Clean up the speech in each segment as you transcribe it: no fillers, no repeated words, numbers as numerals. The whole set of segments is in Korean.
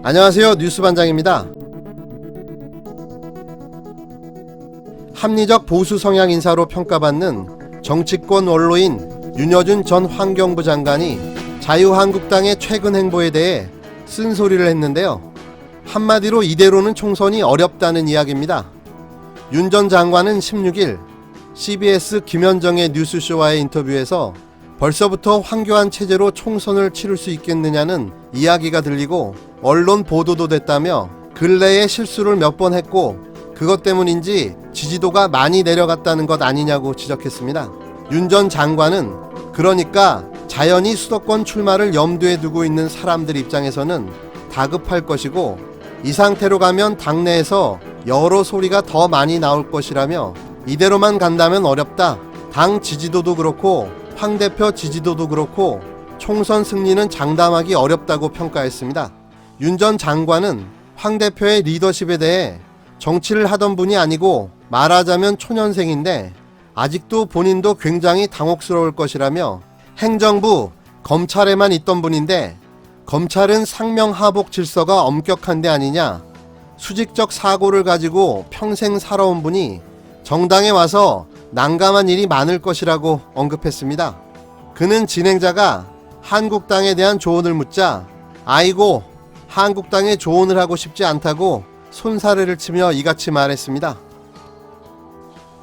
안녕하세요. 뉴스반장입니다. 합리적 보수 성향 인사로 평가받는 정치권 원로인 윤여준 전 환경부 장관이 자유한국당의 최근 행보에 대해 쓴소리를 했는데요. 한마디로 이대로는 총선이 어렵다는 이야기입니다. 윤 전 장관은 16일 CBS 김현정의 뉴스쇼와의 인터뷰에서 벌써부터 황교안 체제로 총선을 치를 수 있겠느냐는 이야기가 들리고 언론 보도도 됐다며 근래에 실수를 몇 번 했고 그것 때문인지 지지도가 많이 내려갔다는 것 아니냐고 지적했습니다. 윤 전 장관은 그러니까 자연히 수도권 출마를 염두에 두고 있는 사람들 입장에서는 다급할 것이고 이 상태로 가면 당내에서 여러 소리가 더 많이 나올 것이라며 이대로만 간다면 어렵다. 당 지지도도 그렇고 황 대표 지지도도 그렇고 총선 승리는 장담하기 어렵다고 평가했습니다. 윤 전 장관은 황 대표의 리더십에 대해 정치를 하던 분이 아니고 말하자면 초년생인데 아직도 본인도 굉장히 당혹스러울 것이라며 행정부, 검찰에만 있던 분인데 검찰은 상명하복 질서가 엄격한 데 아니냐, 수직적 사고를 가지고 평생 살아온 분이 정당에 와서 난감한 일이 많을 것이라고 언급했습니다. 그는 진행자가 한국당에 대한 조언을 묻자 아이고 한국당에 조언을 하고 싶지 않다고 손사래를 치며 이같이 말했습니다.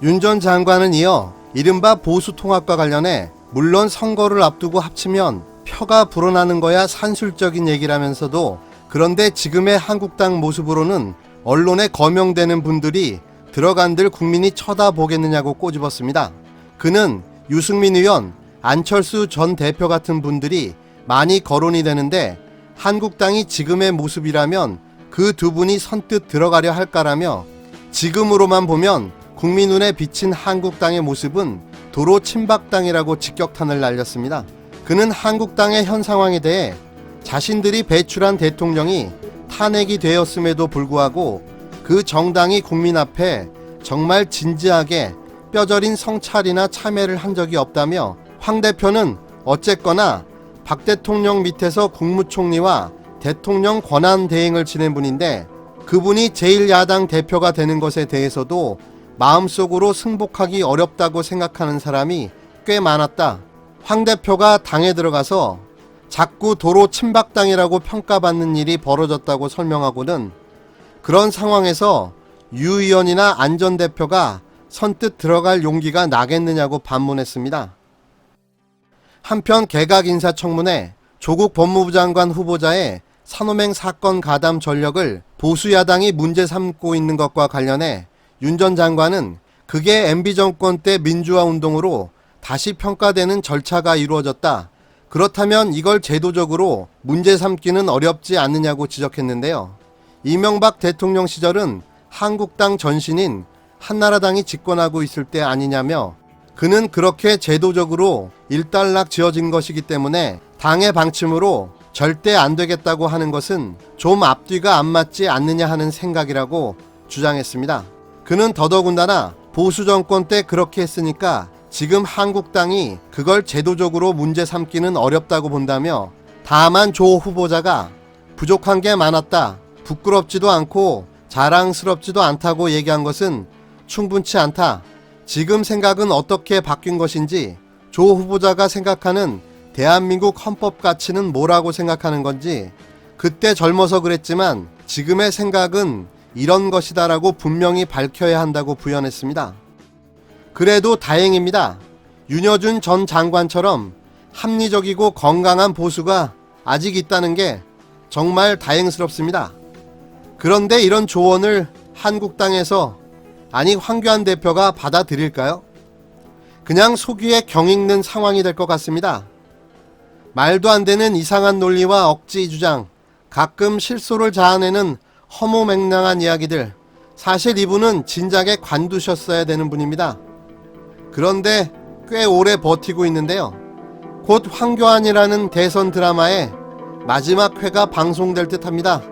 윤 전 장관은 이어 이른바 보수통합과 관련해 물론 선거를 앞두고 합치면 표가 불어나는 거야 산술적인 얘기라면서도 그런데 지금의 한국당 모습으로는 언론에 거명되는 분들이 들어간들 국민이 쳐다보겠느냐고 꼬집었습니다. 그는 유승민 의원, 안철수 전 대표 같은 분들이 많이 거론이 되는데 한국당이 지금의 모습이라면 그 두 분이 선뜻 들어가려 할까라며 지금으로만 보면 국민 눈에 비친 한국당의 모습은 도로 친박당이라고 직격탄을 날렸습니다. 그는 한국당의 현 상황에 대해 자신들이 배출한 대통령이 탄핵이 되었음에도 불구하고 그 정당이 국민 앞에 정말 진지하게 뼈저린 성찰이나 참여를 한 적이 없다며 황 대표는 어쨌거나 박 대통령 밑에서 국무총리와 대통령 권한 대행을 지낸 분인데 그분이 제1야당 대표가 되는 것에 대해서도 마음속으로 승복하기 어렵다고 생각하는 사람이 꽤 많았다. 황 대표가 당에 들어가서 자꾸 도로 친박당이라고 평가받는 일이 벌어졌다고 설명하고는 그런 상황에서 유 의원이나 안 전 대표가 선뜻 들어갈 용기가 나겠느냐고 반문했습니다. 한편 개각인사청문회 조국 법무부 장관 후보자의 산호맹 사건 가담 전력을 보수 야당이 문제 삼고 있는 것과 관련해 윤 전 장관은 그게 MB정권 때 민주화 운동으로 다시 평가되는 절차가 이루어졌다. 그렇다면 이걸 제도적으로 문제 삼기는 어렵지 않느냐고 지적했는데요. 이명박 대통령 시절은 한국당 전신인 한나라당이 집권하고 있을 때 아니냐며 그는 그렇게 제도적으로 일단락 지어진 것이기 때문에 당의 방침으로 절대 안 되겠다고 하는 것은 좀 앞뒤가 안 맞지 않느냐 하는 생각이라고 주장했습니다. 그는 더더군다나 보수 정권 때 그렇게 했으니까 지금 한국당이 그걸 제도적으로 문제 삼기는 어렵다고 본다며 다만 조 후보자가 부족한 게 많았다. 부끄럽지도 않고 자랑스럽지도 않다고 얘기한 것은 충분치 않다. 지금 생각은 어떻게 바뀐 것인지 조 후보자가 생각하는 대한민국 헌법 가치는 뭐라고 생각하는 건지 그때 젊어서 그랬지만 지금의 생각은 이런 것이다라고 분명히 밝혀야 한다고 부연했습니다. 그래도 다행입니다. 윤여준 전 장관처럼 합리적이고 건강한 보수가 아직 있다는 게 정말 다행스럽습니다. 그런데 이런 조언을 한국당에서 아니 황교안 대표가 받아들일까요? 그냥 속이에 경익는 상황이 될 것 같습니다. 말도 안 되는 이상한 논리와 억지 주장, 가끔 실소를 자아내는 허무맹랑한 이야기들, 사실 이분은 진작에 관두셨어야 되는 분입니다. 그런데 꽤 오래 버티고 있는데요. 곧 황교안이라는 대선 드라마의 마지막 회가 방송될 듯 합니다.